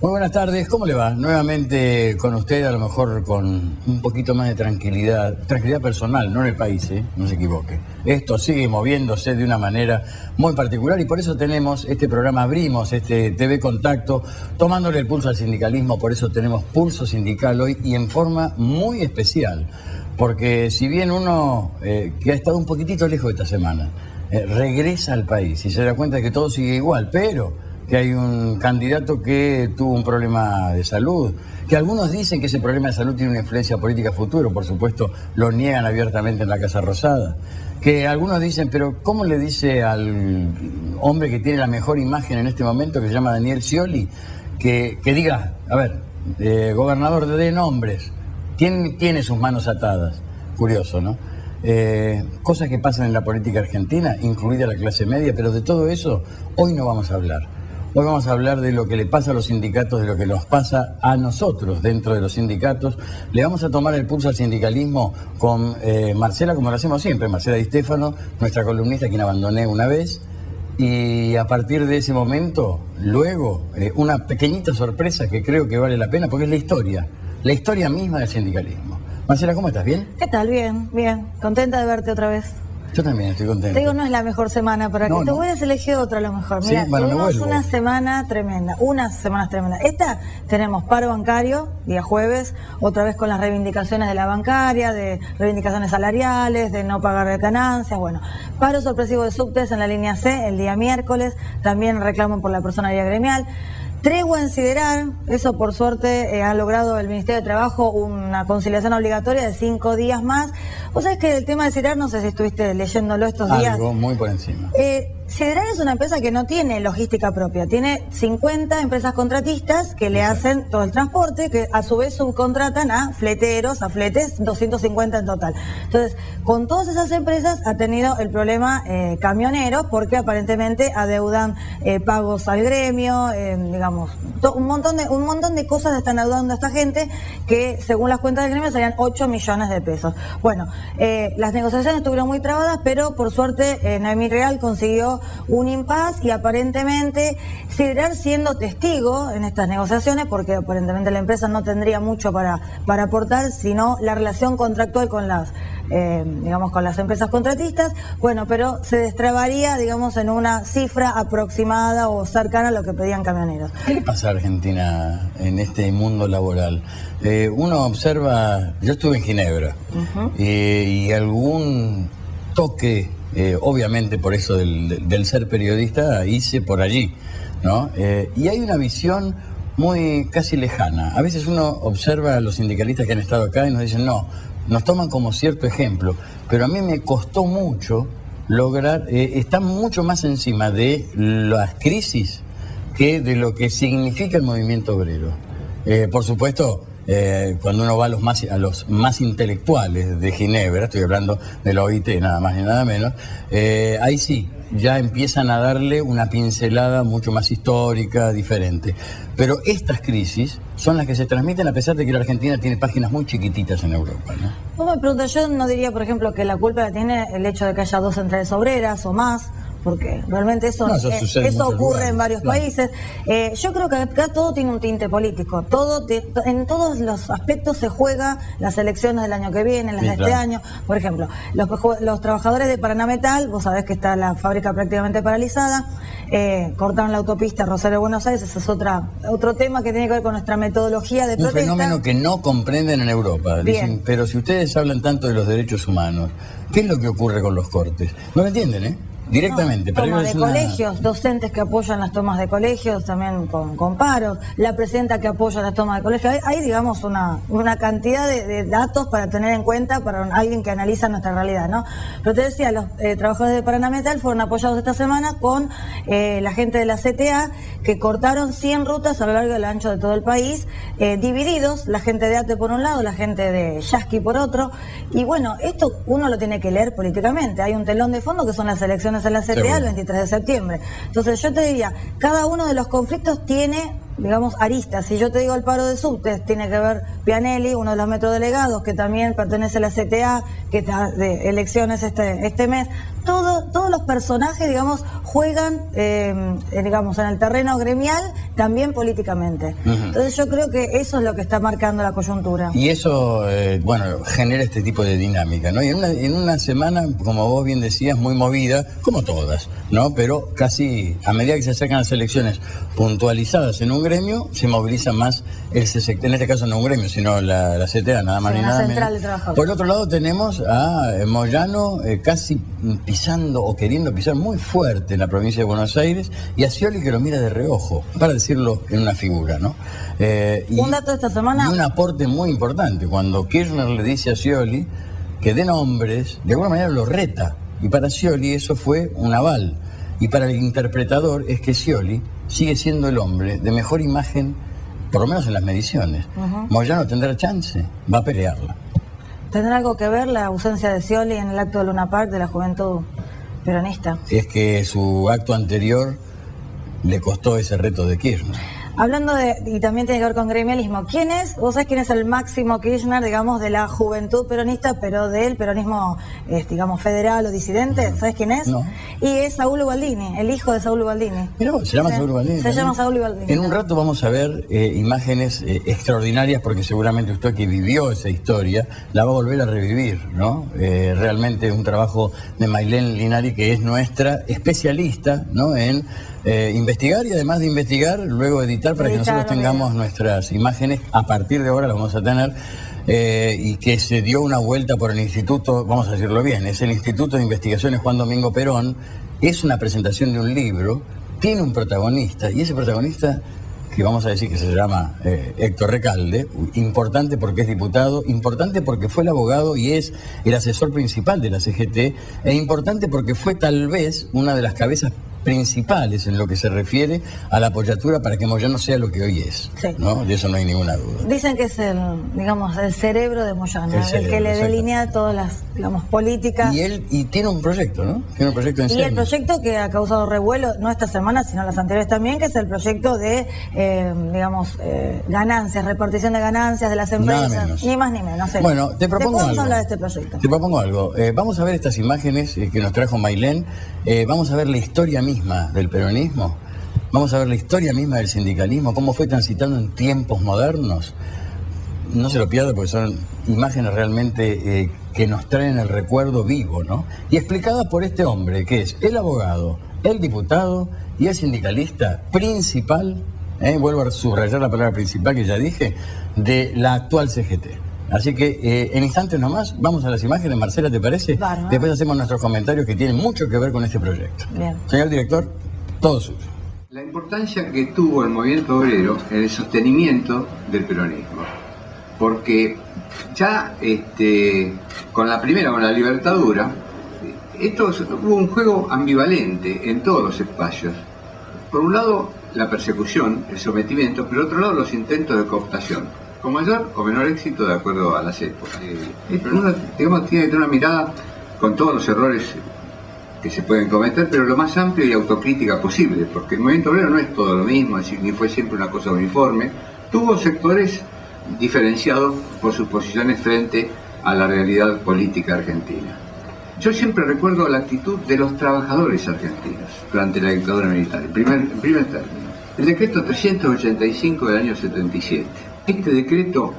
Muy buenas tardes, ¿cómo le va? Nuevamente con usted, a lo mejor con un poquito más de tranquilidad personal, no en el país, no se equivoque. Esto sigue moviéndose de una manera muy particular y por eso tenemos este programa, abrimos este TV Contacto, tomándole el pulso al sindicalismo, por eso tenemos Pulso Sindical hoy y en forma muy especial, porque si bien uno que ha estado un poquitito lejos esta semana, regresa al país y se da cuenta de que todo sigue igual, pero que hay un candidato que tuvo un problema de salud, que algunos dicen que ese problema de salud tiene una influencia política futuro, por supuesto lo niegan abiertamente en la Casa Rosada, que algunos dicen, pero ¿cómo le dice al hombre que tiene la mejor imagen en este momento, que se llama Daniel Scioli, que diga, a ver, gobernador de nombres, ¿quién tiene sus manos atadas? Curioso, ¿no? Cosas que pasan en la política argentina, incluida la clase media, pero de todo eso hoy no vamos a hablar. Hoy vamos a hablar de lo que le pasa a los sindicatos, de lo que nos pasa a nosotros dentro de los sindicatos. Le vamos a tomar el pulso al sindicalismo con Marcela, como lo hacemos siempre, Marcela Di Stefano, nuestra columnista, quien abandoné una vez. Y a partir de ese momento, luego, una pequeñita sorpresa que creo que vale la pena, porque es la historia misma del sindicalismo. Marcela, ¿cómo estás? ¿Bien? ¿Qué tal? Bien, bien. Contenta de verte otra vez. Yo también estoy contento. Te digo, no es la mejor semana para que te hubieras elegido otra a lo mejor. Mira, sí, bueno, tuvimos una semana tremenda, unas semanas tremendas. Esta tenemos paro bancario, día jueves, otra vez con las reivindicaciones de la bancaria, de reivindicaciones salariales, de no pagar ganancias, bueno. Paro sorpresivo de subtes en la línea C el día miércoles, también reclamo por la personalidad gremial. Tregua en Siderar, eso por suerte ha logrado el Ministerio de Trabajo una conciliación obligatoria de 5 días más. Vos sabés que el tema de Siderar, no sé si estuviste leyéndolo estos días. Algo muy por encima. Siderar es una empresa que no tiene logística propia, tiene 50 empresas contratistas que le hacen todo el transporte, que a su vez subcontratan a fleteros, a fletes, 250 en total. Entonces, con todas esas empresas ha tenido el problema camionero, porque aparentemente adeudan pagos al gremio, digamos, un montón de cosas están adeudando a esta gente que, según las cuentas del gremio, serían 8 millones de pesos. Bueno, las negociaciones estuvieron muy trabadas, pero por suerte Noemí Real consiguió un impas y aparentemente Siderar siendo testigo en estas negociaciones, porque aparentemente la empresa no tendría mucho para aportar, sino la relación contractual con las digamos, con las empresas contratistas, bueno, pero se destrabaría, digamos, en una cifra aproximada o cercana a lo que pedían camioneros. ¿Qué le pasa a Argentina en este mundo laboral? Uno observa, yo estuve en Ginebra, y algún toque, obviamente por eso del ser periodista, hice por allí, ¿no? Y hay una visión muy casi lejana. A veces uno observa a los sindicalistas que han estado acá y nos dicen, no, nos toman como cierto ejemplo, pero a mí me costó mucho lograr, están mucho más encima de las crisis que de lo que significa el movimiento obrero. Por supuesto, cuando uno va a los más intelectuales de Ginebra, estoy hablando de la OIT nada más ni nada menos, ahí sí, ya empiezan a darle una pincelada mucho más histórica, diferente. Pero estas crisis son las que se transmiten a pesar de que la Argentina tiene páginas muy chiquititas en Europa, ¿no? Vos me preguntas, yo no diría, por ejemplo, que la culpa la tiene el hecho de que haya 2 centrales obreras o más, porque realmente eso ocurre en varios países. Yo creo que acá todo tiene un tinte político, en todos los aspectos se juega las elecciones del año que viene, las de este año. Por ejemplo, los trabajadores de Paraná Metal, vos sabés que está la fábrica prácticamente paralizada, cortaron la autopista Rosario-Buenos Aires, ese es otro tema que tiene que ver con nuestra metodología de protesta. Un fenómeno que no comprenden en Europa. Dicen, pero si ustedes hablan tanto de los derechos humanos, ¿qué es lo que ocurre con los cortes? No lo entienden, ¿eh? Directamente. No, toma de colegios, docentes que apoyan las tomas de colegios, también con paros, la presidenta que apoya las tomas de colegios. Hay digamos, una cantidad de datos para tener en cuenta para alguien que analiza nuestra realidad, ¿no? Pero te decía, los trabajadores de Paraná Metal fueron apoyados esta semana con la gente de la CTA, que cortaron 100 rutas a lo largo y a lo ancho de todo el país, divididos, la gente de ATE por un lado, la gente de Yasky por otro, y bueno, esto uno lo tiene que leer políticamente. Hay un telón de fondo que son las elecciones en la CTA el 23 de septiembre. Entonces yo te diría, cada uno de los conflictos tiene digamos, aristas. Si yo te digo el paro de subtes, tiene que ver Pianelli, uno de los metrodelegados, que también pertenece a la CTA, que está de elecciones este mes. Todos los personajes, digamos, juegan, digamos, en el terreno gremial, también políticamente. Entonces yo creo que eso es lo que está marcando la coyuntura. Y eso, bueno, genera este tipo de dinámica, ¿no? Y en una semana, como vos bien decías, muy movida, como todas, ¿no? Pero casi a medida que se acercan las elecciones puntualizadas en un gremio, se moviliza más el CCT, en este caso no un gremio, sino la CTA, nada más ni nada menos. Por el otro lado tenemos a Moyano casi pisando o queriendo pisar muy fuerte en la provincia de Buenos Aires, y a Scioli que lo mira de reojo, para decirlo en una figura, ¿no? Un dato de esta semana. Y un aporte muy importante, cuando Kirchner le dice a Scioli que dé nombres, de alguna manera lo reta, y para Scioli eso fue un aval, y para el interpretador es que Scioli sigue siendo el hombre de mejor imagen, por lo menos en las mediciones. Moyano tendrá chance, va a pelearla. ¿Tendrá algo que ver la ausencia de Scioli en el acto de Luna Park de la juventud peronista? Es que su acto anterior le costó ese reto de Kirchner. Hablando de, y también tiene que ver con gremialismo, ¿quién es? ¿Vos sabés quién es el Máximo Kirchner, digamos, de la juventud peronista, pero del peronismo, digamos, federal o disidente? ¿Sabés quién es? No. Y es Saúl Ubaldini, el hijo de Saúl Ubaldini. Pero se llama Saúl Ubaldini. Se llama Saúl Ubaldini. En un rato vamos a ver imágenes extraordinarias, porque seguramente usted que vivió esa historia la va a volver a revivir, ¿no? Realmente un trabajo de Maylén Linari, que es nuestra especialista, ¿no? En investigar, y además de investigar, luego editar para que nosotros tengamos nuestras imágenes. A partir de ahora las vamos a tener, y que se dio una vuelta por el instituto, vamos a decirlo bien, es el Instituto de Investigaciones Juan Domingo Perón. Es una presentación de un libro, tiene un protagonista, y ese protagonista, que vamos a decir que se llama Héctor Recalde, importante porque es diputado, importante porque fue el abogado y es el asesor principal de la CGT, e importante porque fue tal vez una de las cabezas principales en lo que se refiere a la apoyatura para que Moyano sea lo que hoy es, sí, ¿no? De eso no hay ninguna duda. Dicen que es el, digamos, el cerebro de Moyano, el que le delinea todas las, digamos, políticas. Y tiene un proyecto, ¿no? Tiene un proyecto en serio. Y el proyecto que ha causado revuelo, no esta semana, sino las anteriores también, que es el proyecto de, digamos, ganancias, repartición de ganancias de las empresas. Ni más ni menos. Bueno, te propongo algo. Vamos a hablar de este proyecto. Te propongo algo. Vamos a ver estas imágenes que nos trajo Maylén. Vamos a ver la historia misma del peronismo. Vamos a ver la historia misma del sindicalismo, cómo fue transitando en tiempos modernos. No se lo pierda porque son imágenes realmente que nos traen el recuerdo vivo, ¿no? Y explicadas por este hombre, que es el abogado, el diputado y el sindicalista principal, vuelvo a subrayar la palabra principal que ya dije, de la actual CGT. Así que en instantes nomás vamos a las imágenes. Marcela, ¿te parece? Bárbaro. Después hacemos nuestros comentarios que tienen mucho que ver con este proyecto. Bien. Señor director, todo suyo. La importancia que tuvo el movimiento obrero en el sostenimiento del peronismo. Porque ya con la primera, con la Libertadura, hubo un juego ambivalente en todos los espacios. Por un lado, la persecución, el sometimiento, pero por otro lado, los intentos de cooptación, con mayor o menor éxito de acuerdo a las épocas. Uno, digamos, tiene que tener una mirada con todos los errores que se pueden cometer, pero lo más amplia y autocrítica posible, porque el movimiento obrero no es todo lo mismo, es decir, ni fue siempre una cosa uniforme. Tuvo sectores diferenciados por sus posiciones frente a la realidad política argentina. Yo siempre recuerdo la actitud de los trabajadores argentinos durante la dictadura militar, en primer término. El decreto 385 del año 77. Este decreto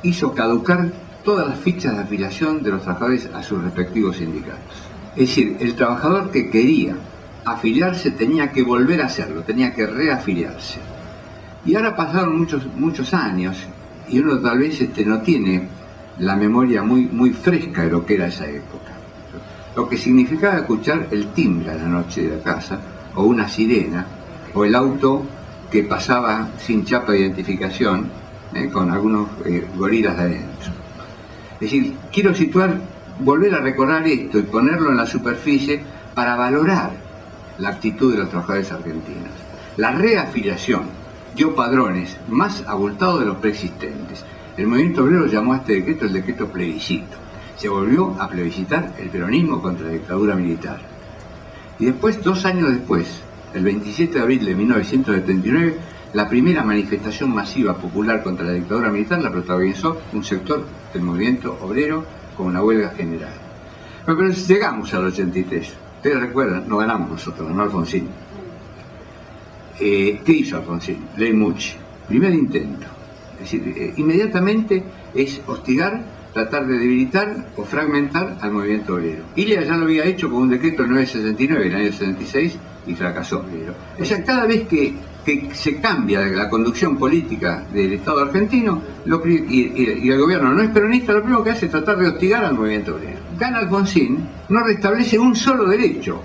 hizo caducar todas las fichas de afiliación de los trabajadores a sus respectivos sindicatos. Es decir, el trabajador que quería afiliarse tenía que volver a hacerlo, tenía que reafiliarse. Y ahora pasaron muchos años y uno tal vez no tiene la memoria muy fresca de lo que era esa época. Lo que significaba escuchar el timbre a la noche de la casa, o una sirena, o el auto que pasaba sin chapa de identificación, con algunos gorilas de adentro. Es decir, quiero volver a recordar esto y ponerlo en la superficie para valorar la actitud de los trabajadores argentinos. La reafiliación dio padrones más abultados de los preexistentes. El movimiento obrero llamó a este decreto el decreto plebiscito. Se volvió a plebiscitar el peronismo contra la dictadura militar. Y después, 2 años después, el 27 de abril de 1979, la primera manifestación masiva popular contra la dictadura militar la protagonizó un sector del movimiento obrero con una huelga general. Pero llegamos al 83. Ustedes recuerdan, no ganamos nosotros, ganó Alfonsín. ¿Qué hizo Alfonsín? Ley Mucci. Primer intento. Es decir, inmediatamente es hostigar, tratar de debilitar o fragmentar al movimiento obrero. Ilia ya lo había hecho con un decreto del 969 del año 76 y fracasó. O sea, cada vez que se cambia la conducción política del Estado argentino y el gobierno no es peronista, lo primero que hace es tratar de hostigar al movimiento obrero. Gana Alfonsín, no restablece un solo derecho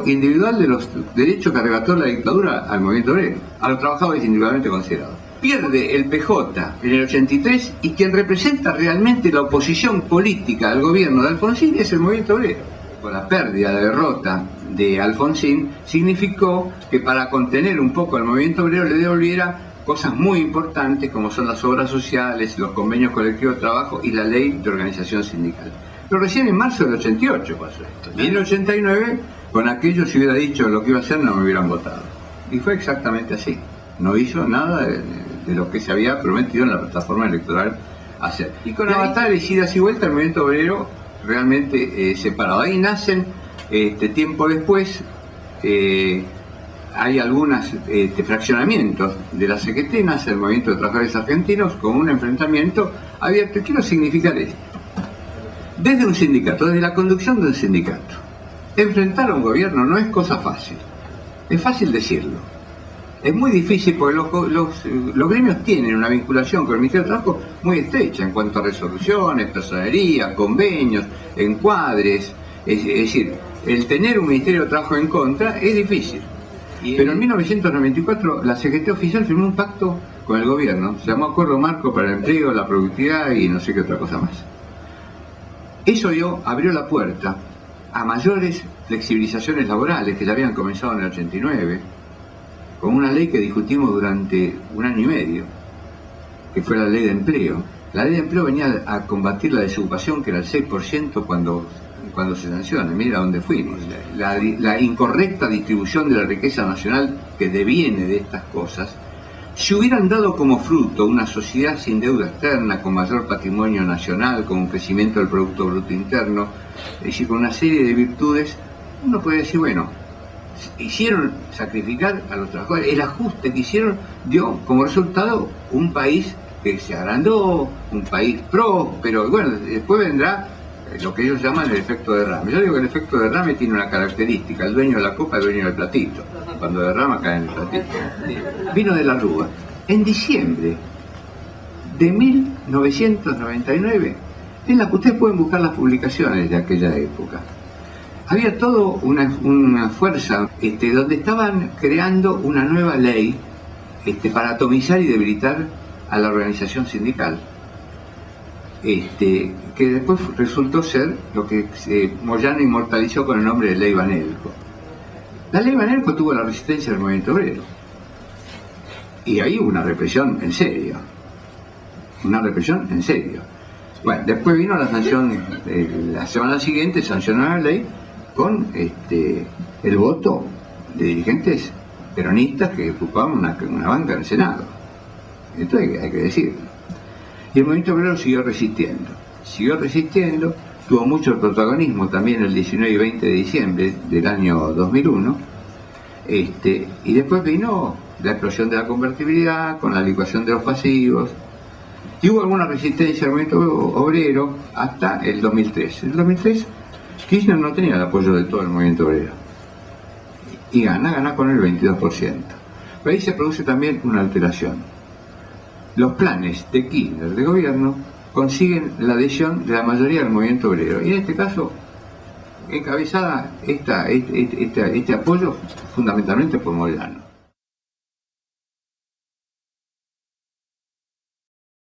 individual de los derechos que arrebató la dictadura al movimiento obrero, a los trabajadores individualmente considerados. Pierde el PJ en el 83 y quien representa realmente la oposición política al gobierno de Alfonsín es el movimiento obrero. Con la pérdida, la derrota de Alfonsín significó que para contener un poco al movimiento obrero le devolviera cosas muy importantes como son las obras sociales, los convenios colectivos de trabajo y la ley de organización sindical. Pero recién en marzo del 88 pasó esto. Y en el 89, con aquello si hubiera dicho lo que iba a hacer no me hubieran votado. Y fue exactamente así. No hizo nada de lo que se había prometido en la plataforma electoral hacer. Y con avatares, idas y vueltas, el movimiento obrero realmente separado. Ahí nacen, tiempo después, hay algunos fraccionamientos de la CGT, nace el Movimiento de Trabajadores Argentinos con un enfrentamiento abierto. Quiero significar esto. Desde un sindicato, desde la conducción de un sindicato, enfrentar a un gobierno no es cosa fácil. Es fácil decirlo. Es muy difícil porque los gremios tienen una vinculación con el Ministerio de Trabajo muy estrecha en cuanto a resoluciones, personería, convenios, encuadres. Es decir, el tener un Ministerio de Trabajo en contra es difícil. Pero en 1994 la CGT oficial firmó un pacto con el gobierno, se llamó Acuerdo Marco para el Empleo, la Productividad y no sé qué otra cosa más. Eso abrió la puerta a mayores flexibilizaciones laborales que ya habían comenzado en el 89, con una ley que discutimos durante un año y medio, que fue la ley de empleo. La ley de empleo venía a combatir la desocupación, que era el 6% cuando se sanciona. Mira dónde fuimos. La incorrecta distribución de la riqueza nacional que deviene de estas cosas, si hubieran dado como fruto una sociedad sin deuda externa, con mayor patrimonio nacional, con un crecimiento del Producto Bruto Interno, es decir, con una serie de virtudes, uno puede decir, bueno, hicieron sacrificar a los trabajadores. El ajuste que hicieron dio como resultado un país que se agrandó, un país próspero. Bueno, después vendrá lo que ellos llaman el efecto derrame. Yo digo que el efecto derrame tiene una característica: el dueño de la copa es el dueño del platito. Cuando derrama cae en el platito. Vino de la Rúa. En diciembre de 1999, ustedes pueden buscar las publicaciones de aquella época. Había todo una fuerza donde estaban creando una nueva ley para atomizar y debilitar a la organización sindical, que después resultó ser lo que Moyano inmortalizó con el nombre de Ley Banelco. La Ley Banelco tuvo la resistencia del movimiento obrero y ahí hubo una represión en serio, Bueno, después vino la sanción, la semana siguiente sancionó la ley con el voto de dirigentes peronistas que ocupaban una banca en el Senado. Esto hay que decirlo. Y el movimiento obrero siguió resistiendo, tuvo mucho protagonismo también el 19 y 20 de diciembre del año 2001, y después vino la explosión de la convertibilidad con la licuación de los pasivos, y hubo alguna resistencia al movimiento obrero hasta el 2003. En el 2003 Kirchner no tenía el apoyo de todo el movimiento obrero y gana con el 22%. Pero ahí se produce también una alteración. Los planes de Kirchner de gobierno consiguen la adhesión de la mayoría del movimiento obrero y en este caso encabezada este apoyo fundamentalmente por Moyano.